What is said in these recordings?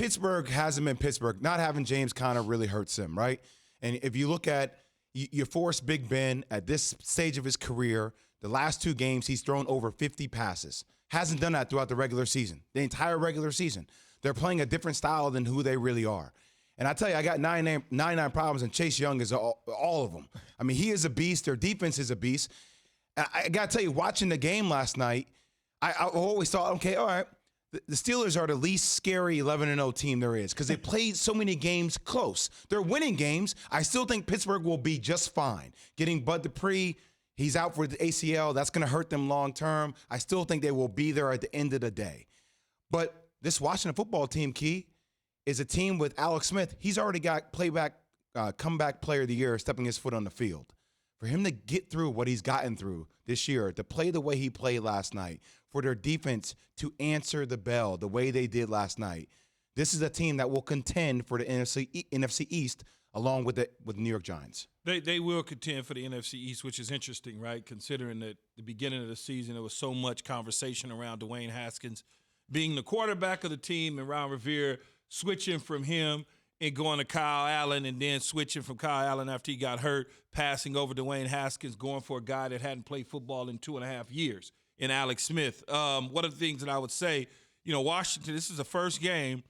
Pittsburgh hasn't been Pittsburgh. Not having James Conner really hurts him, right? And if you look at you force Big Ben at this stage of his career, the last 2 games he's thrown over 50 passes. Hasn't done that throughout the regular season, the entire regular season. They're playing a different style than who they really are. And I tell you, I got 99 problems, and Chase Young is all of them. I mean, he is a beast. Their defense is a beast. I got to tell you, watching the game last night, I always thought, okay, all right, the Steelers are the least scary 11-0 team there is because they played so many games close. They're winning games. I still think Pittsburgh will be just fine. Getting Bud Dupree, he's out for the ACL. That's going to hurt them long term. I still think they will be there at the end of the day. But this Washington football team, Key, is a team with Alex Smith. He's already got comeback player of the year stepping his foot on the field. For him to get through what he's gotten through this year, to play the way he played last night, for their defense to answer the bell the way they did last night, this is a team that will contend for the NFC East along with the New York Giants. They will contend for the NFC East, which is interesting, right, considering that the beginning of the season there was so much conversation around Dwayne Haskins being the quarterback of the team and Ron Rivera switching from him and going to Kyle Allen and then switching from Kyle Allen after he got hurt, passing over Dwayne Haskins, going for a guy that hadn't played football in 2.5 years in Alex Smith. One of the things that I would say, Washington, this is the first game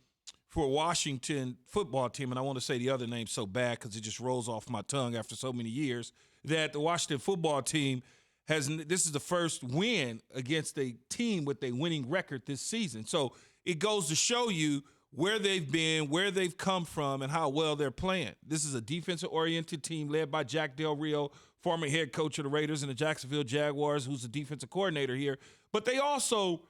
for a Washington football team, and I want to say the other name so bad because it just rolls off my tongue after so many years, that the Washington football team this is the first win against a team with a winning record this season. So it goes to show you where they've been, where they've come from, and how well they're playing. This is a defensive-oriented team led by Jack Del Rio, former head coach of the Raiders and the Jacksonville Jaguars, who's the defensive coordinator here. But they also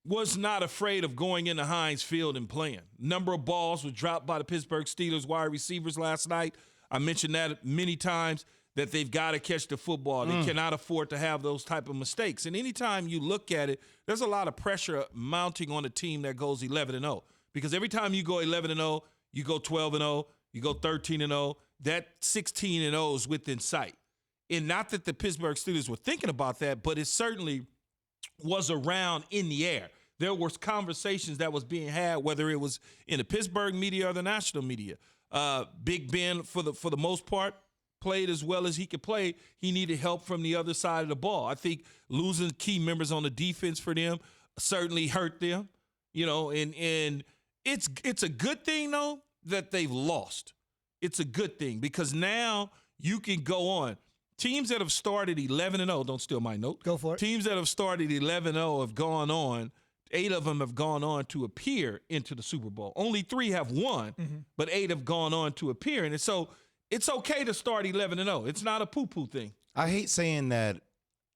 was not afraid of going into Heinz Field and playing. Number of balls was dropped by the Pittsburgh Steelers wide receivers last night. I mentioned that many times, that they've got to catch the football. They cannot afford to have those type of mistakes. And anytime you look at it, there's a lot of pressure mounting on a team that goes 11-0. Because every time you go 11-0, you go 12-0, you go 13-0, that 16-0 is within sight. And not that the Pittsburgh Steelers were thinking about that, but it certainly was around in the air. There was conversations that was being had, whether it was in the Pittsburgh media or the national media. Big Ben, for the most part, played as well as he could play. He needed help from the other side of the ball. I think losing key members on the defense for them certainly hurt them, and it's a good thing, though, that they've lost. It's a good thing because now you can go on. Teams that have started 11-0, don't steal my note. Go for it. Teams that have started 11-0 have gone on. 8 of them have gone on to appear into the Super Bowl. Only 3 have won, but 8 have gone on to appear. And so it's okay to start 11-0. It's not a poo-poo thing. I hate saying that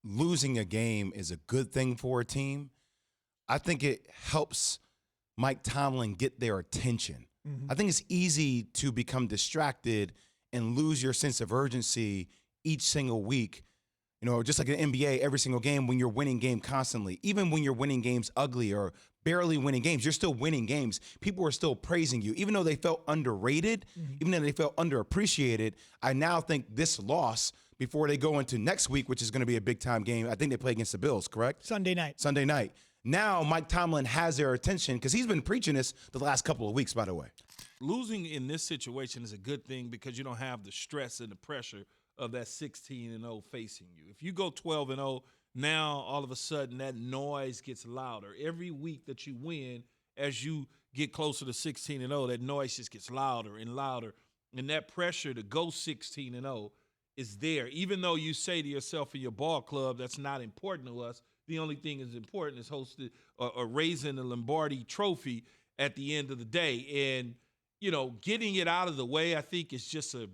losing a game is a good thing for a team. I think it helps Mike Tomlin get their attention. I think it's easy to become distracted and lose your sense of urgency each single week. Just like an NBA, every single game when you're winning game constantly. Even when you're winning games ugly or barely winning games, you're still winning games. People are still praising you. Even though they felt underrated, even though they felt underappreciated, I now think this loss before they go into next week, which is going to be a big-time game, I think they play against the Bills, correct? Sunday night. Now Mike Tomlin has their attention because he's been preaching this the last couple of weeks, by the way. Losing in this situation is a good thing because you don't have the stress and the pressure of that 16-0 facing you. If you go 12-0, now all of a sudden that noise gets louder. Every week that you win, as you get closer to 16-0, that noise just gets louder and louder. And that pressure to go 16-0 is there. Even though you say to yourself in your ball club, that's not important to us, the only thing that's important is hosting or raising the Lombardi trophy at the end of the day. And, getting it out of the way, I think is just a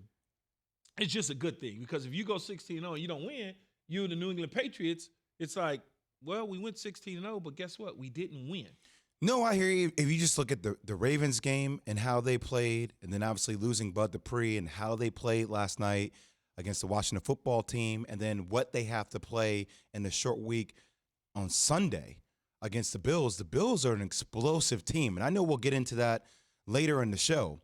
good thing, because if you go 16-0 and you don't win, you and the New England Patriots, it's like, well, we went 16-0, but guess what? We didn't win. No, I hear you. If you just look at the Ravens game and how they played, and then obviously losing Bud Dupree and how they played last night against the Washington football team, and then what they have to play in the short week on Sunday against the Bills are an explosive team. And I know we'll get into that later in the show.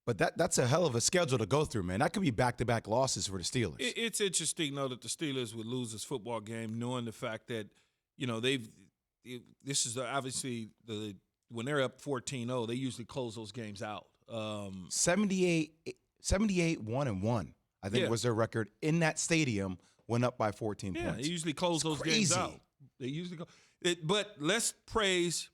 But that's a hell of a schedule to go through, man. That could be back-to-back losses for the Steelers. It's interesting, though, that the Steelers would lose this football game, knowing the fact that, this is obviously when they're up 14-0, they usually close those games out. 78 1-1, I think was their record in that stadium, went up by 14 points. Yeah, they usually close those games out. They usually go. But let's praise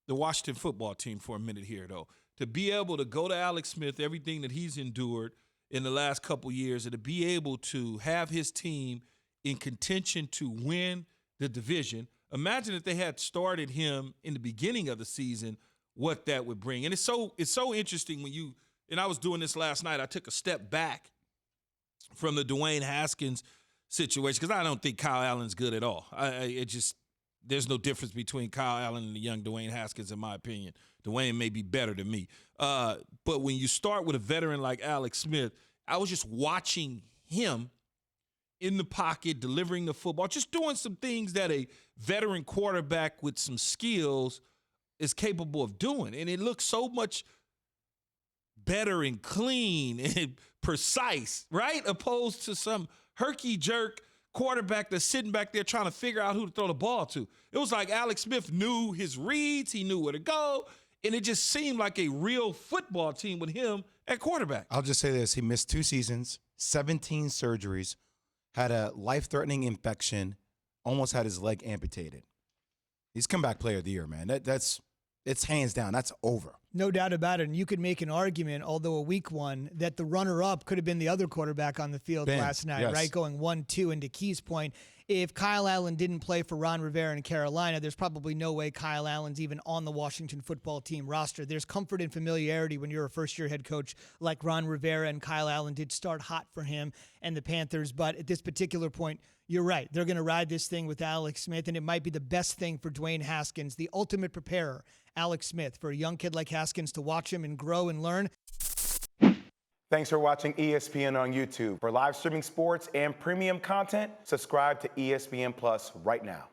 the Washington football team for a minute here, though. To be able to go to Alex Smith, everything that he's endured in the last couple years, and to be able to have his team in contention to win the division. Imagine if they had started him in the beginning of the season, what that would bring. And it's so interesting when you – and I was doing this last night. I took a step back from the Dwayne Haskins situation because I don't think Kyle Allen's good at all. There's no difference between Kyle Allen and the young Dwayne Haskins, in my opinion. Dwayne may be better than me. But when you start with a veteran like Alex Smith, I was just watching him in the pocket, delivering the football, just doing some things that a veteran quarterback with some skills is capable of doing. And it looks so much better and clean and precise, right? Opposed to some herky-jerk quarterback that's sitting back there trying to figure out who to throw the ball to. It was like Alex Smith knew his reads, he knew where to go, and it just seemed like a real football team with him at quarterback. I'll just say this. He missed 2 seasons, 17 surgeries, had a life-threatening infection, almost had his leg amputated. He's comeback player of the year, man. It's hands down. That's over. No doubt about it. And you could make an argument, although a weak one, that the runner-up could have been the other quarterback on the field last night, yes. right? Going 1-2 into Key's point. If Kyle Allen didn't play for Ron Rivera in Carolina, there's probably no way Kyle Allen's even on the Washington football team roster. There's comfort and familiarity when you're a first-year head coach like Ron Rivera, and Kyle Allen did start hot for him and the Panthers. But at this particular point, you're right. They're going to ride this thing with Alex Smith, and it might be the best thing for Dwayne Haskins, the ultimate preparer, Alex Smith, for a young kid like Haskins to watch him and grow and learn. Thanks for watching ESPN on YouTube. For live streaming sports and premium content, subscribe to ESPN Plus right now.